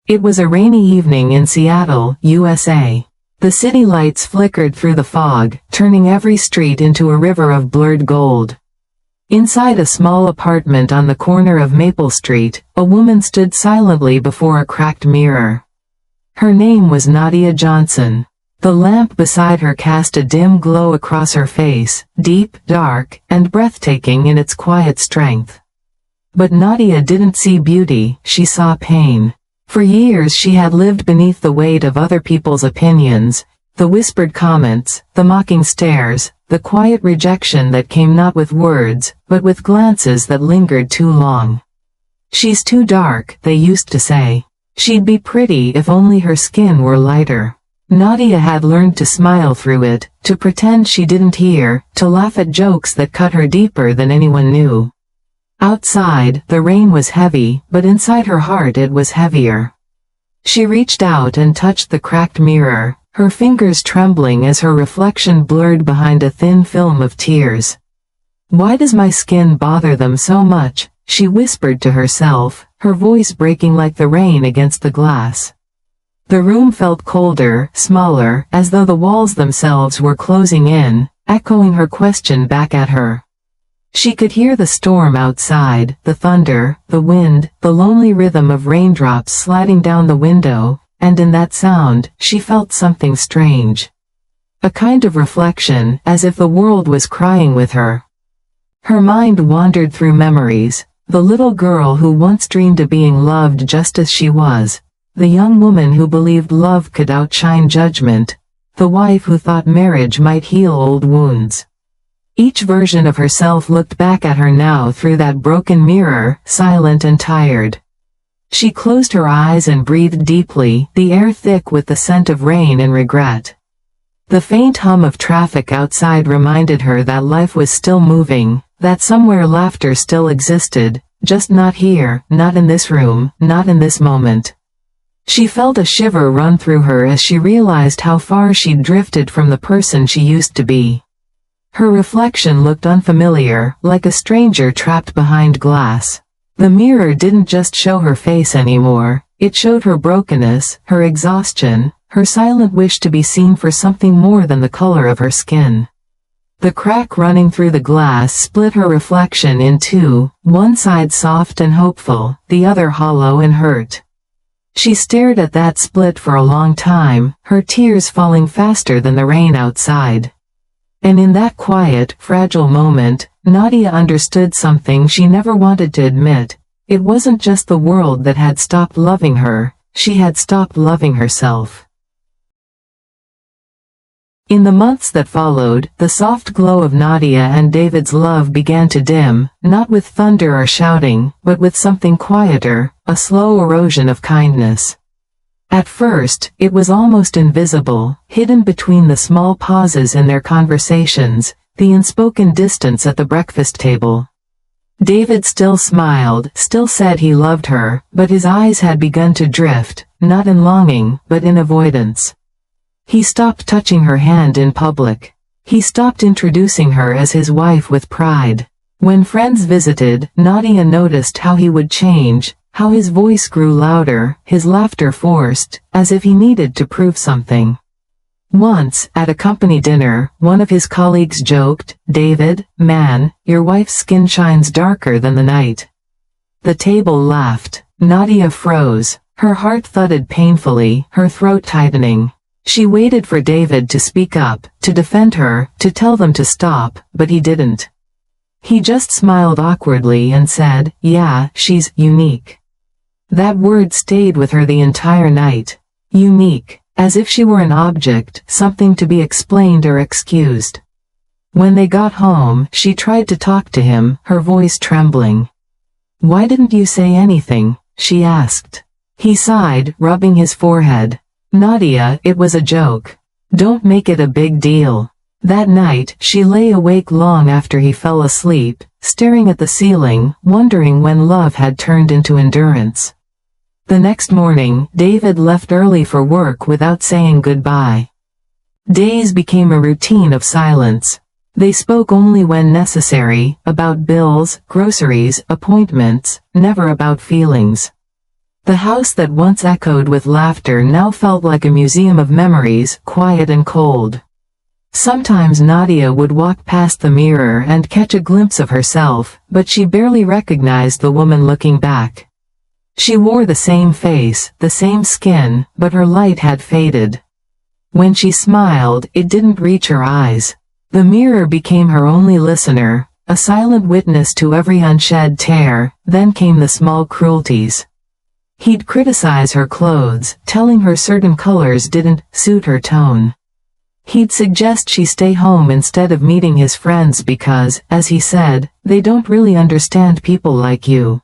It was a rainy evening in Seattle, USA. The city lights flickered through the fog, turning every street into a river of blurred gold. Inside a small apartment on the corner of Maple Street, a woman stood silently before a cracked mirror. Her name was Nadia Johnson. The lamp beside her cast a dim glow across her face, deep, dark, and breathtaking in its quiet strength. But Nadia didn't see beauty, she saw pain. For years she had lived beneath the weight of other people's opinions, the whispered comments, the mocking stares, the quiet rejection that came not with words, but with glances that lingered too long. "She's too dark," they used to say. "She'd be pretty if only her skin were lighter." Nadia had learned to smile through it, to pretend she didn't hear, to laugh at jokes that cut her deeper than anyone knew. Outside, the rain was heavy, but inside her heart it was heavier. She reached out and touched the cracked mirror, her fingers trembling as her reflection blurred behind a thin film of tears. "Why does my skin bother them so much?" she whispered to herself, her voice breaking like the rain against the glass. The room felt colder, smaller, as though the walls themselves were closing in, echoing her question back at her. She could hear the storm outside, the thunder, the wind, the lonely rhythm of raindrops sliding down the window, and in that sound, she felt something strange. A kind of reflection, as if the world was crying with her. Her mind wandered through memories, the little girl who once dreamed of being loved just as she was, the young woman who believed love could outshine judgment, the wife who thought marriage might heal old wounds. Each version of herself looked back at her now through that broken mirror, silent and tired. She closed her eyes and breathed deeply, the air thick with the scent of rain and regret. The faint hum of traffic outside reminded her that life was still moving, that somewhere laughter still existed, just not here, not in this room, not in this moment. She felt a shiver run through her as she realized how far she'd drifted from the person she used to be. Her reflection looked unfamiliar, like a stranger trapped behind glass. The mirror didn't just show her face anymore, it showed her brokenness, her exhaustion, her silent wish to be seen for something more than the color of her skin. The crack running through the glass split her reflection in two, one side soft and hopeful, the other hollow and hurt. She stared at that split for a long time, her tears falling faster than the rain outside. And in that quiet, fragile moment, Nadia understood something she never wanted to admit. It wasn't just the world that had stopped loving her, she had stopped loving herself. In the months that followed, the soft glow of Nadia and David's love began to dim, not with thunder or shouting, but with something quieter, a slow erosion of kindness. At first, it was almost invisible, hidden between the small pauses in their conversations, the unspoken distance at the breakfast table. David still smiled, still said he loved her, but his eyes had begun to drift, not in longing, but in avoidance. He stopped touching her hand in public. He stopped introducing her as his wife with pride. When friends visited, Nadia noticed how he would change, how his voice grew louder, his laughter forced, as if he needed to prove something. Once, at a company dinner, one of his colleagues joked, "David, man, your wife's skin shines darker than the night." The table laughed. Nadia froze. Her heart thudded painfully, her throat tightening. She waited for David to speak up, to defend her, to tell them to stop, but he didn't. He just smiled awkwardly and said, "Yeah, she's unique." That word stayed with her the entire night. Unique, as if she were an object, something to be explained or excused. When they got home, she tried to talk to him, her voice trembling. "Why didn't you say anything?" she asked. He sighed, rubbing his forehead. "Nadia, it was a joke. Don't make it a big deal." That night, she lay awake long after he fell asleep, staring at the ceiling, wondering when love had turned into endurance. The next morning, David left early for work without saying goodbye. Days became a routine of silence. They spoke only when necessary, about bills, groceries, appointments, never about feelings. The house that once echoed with laughter now felt like a museum of memories, quiet and cold. Sometimes Nadia would walk past the mirror and catch a glimpse of herself, but she barely recognized the woman looking back. She wore the same face, the same skin, but her light had faded. When she smiled, it didn't reach her eyes. The mirror became her only listener, a silent witness to every unshed tear. Then came the small cruelties. He'd criticize her clothes, telling her certain colors didn't suit her tone. He'd suggest she stay home instead of meeting his friends because, as he said, they don't really understand people like you.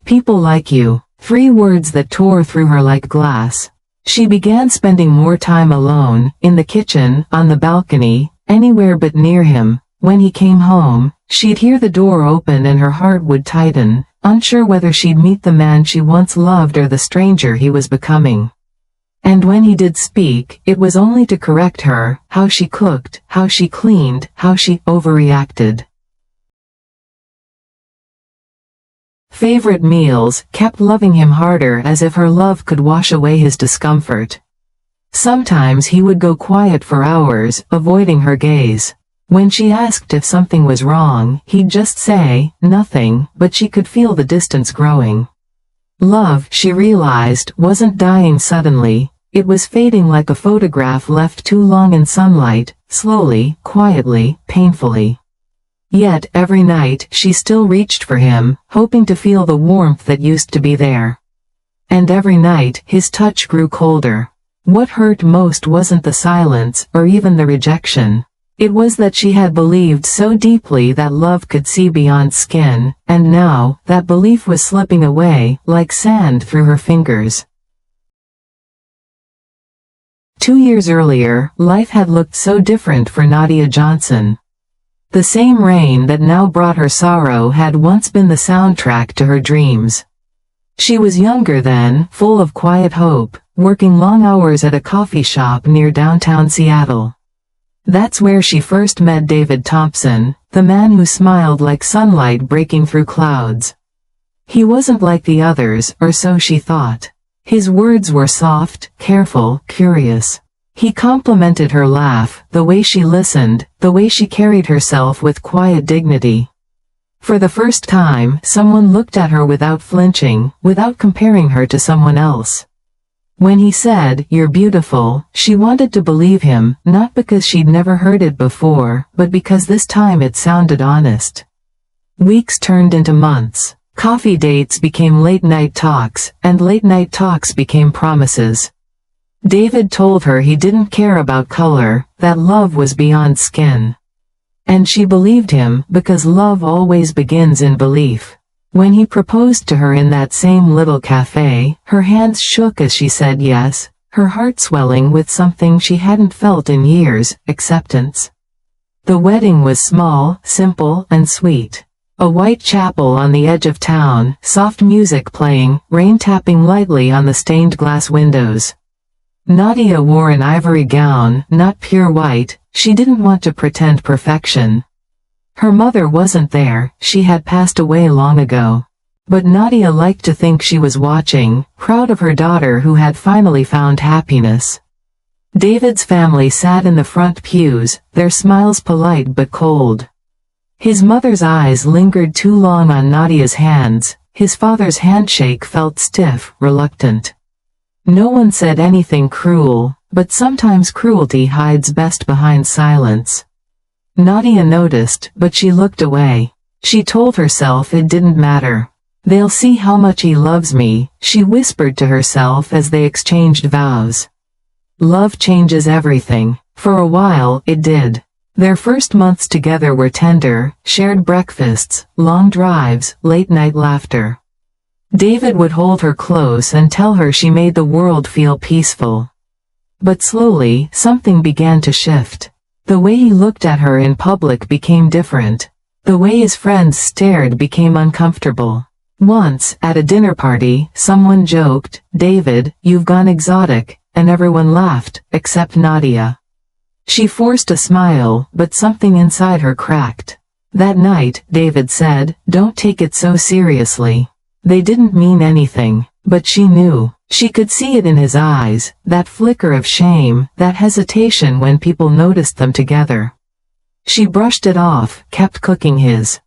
People like you. 3 words that tore through her like glass. She began spending more time alone, in the kitchen, on the balcony, anywhere but near him. When he came home, she'd hear the door open and her heart would tighten, unsure whether she'd meet the man she once loved or the stranger he was becoming. And when he did speak, it was only to correct her, how she cooked, how she cleaned, how she overreacted. Favorite meals, kept loving him harder as if her love could wash away his discomfort. Sometimes he would go quiet for hours, avoiding her gaze. When she asked if something was wrong, he'd just say, nothing, but she could feel the distance growing. Love, she realized, wasn't dying suddenly. It was fading like a photograph left too long in sunlight, slowly, quietly, painfully. Yet, every night, she still reached for him, hoping to feel the warmth that used to be there. And every night, his touch grew colder. What hurt most wasn't the silence, or even the rejection. It was that she had believed so deeply that love could see beyond skin, and now, that belief was slipping away, like sand through her fingers. 2 years earlier, life had looked so different for Nadia Johnson. The same rain that now brought her sorrow had once been the soundtrack to her dreams. She was younger then, full of quiet hope, working long hours at a coffee shop near downtown Seattle. That's where she first met David Thompson, the man who smiled like sunlight breaking through clouds. He wasn't like the others, or so she thought. His words were soft, careful, curious. He complimented her laugh, the way she listened, the way she carried herself with quiet dignity. For the first time, someone looked at her without flinching, without comparing her to someone else. When he said, "You're beautiful," she wanted to believe him, not because she'd never heard it before, but because this time it sounded honest. Weeks turned into months. Coffee dates became late-night talks, and late-night talks became promises. David told her he didn't care about color, that love was beyond skin. And she believed him, because love always begins in belief. When he proposed to her in that same little cafe, her hands shook as she said yes, her heart swelling with something she hadn't felt in years, acceptance. The wedding was small, simple, and sweet. A white chapel on the edge of town, soft music playing, rain tapping lightly on the stained glass windows. Nadia wore an ivory gown, not pure white. She didn't want to pretend perfection. Her mother wasn't there, she had passed away long ago. But Nadia liked to think she was watching, proud of her daughter who had finally found happiness. David's family sat in the front pews, their smiles polite but cold. His mother's eyes lingered too long on Nadia's hands, his father's handshake felt stiff, reluctant. No one said anything cruel, but sometimes cruelty hides best behind silence. Nadia noticed, but she looked away. She told herself it didn't matter. "They'll see how much he loves me," she whispered to herself as they exchanged vows. Love changes everything. For a while, it did. Their first months together were tender, shared breakfasts, long drives, late-night laughter. David would hold her close and tell her she made the world feel peaceful. But slowly, something began to shift. The way he looked at her in public became different. The way his friends stared became uncomfortable. Once, at a dinner party, someone joked, "David, you've gone exotic," and everyone laughed, except Nadia. She forced a smile, but something inside her cracked. That night, David said, "Don't take it so seriously. They didn't mean anything. But she knew. She could see it in his eyes, that flicker of shame, that hesitation when people noticed them together. She brushed it off, kept cooking his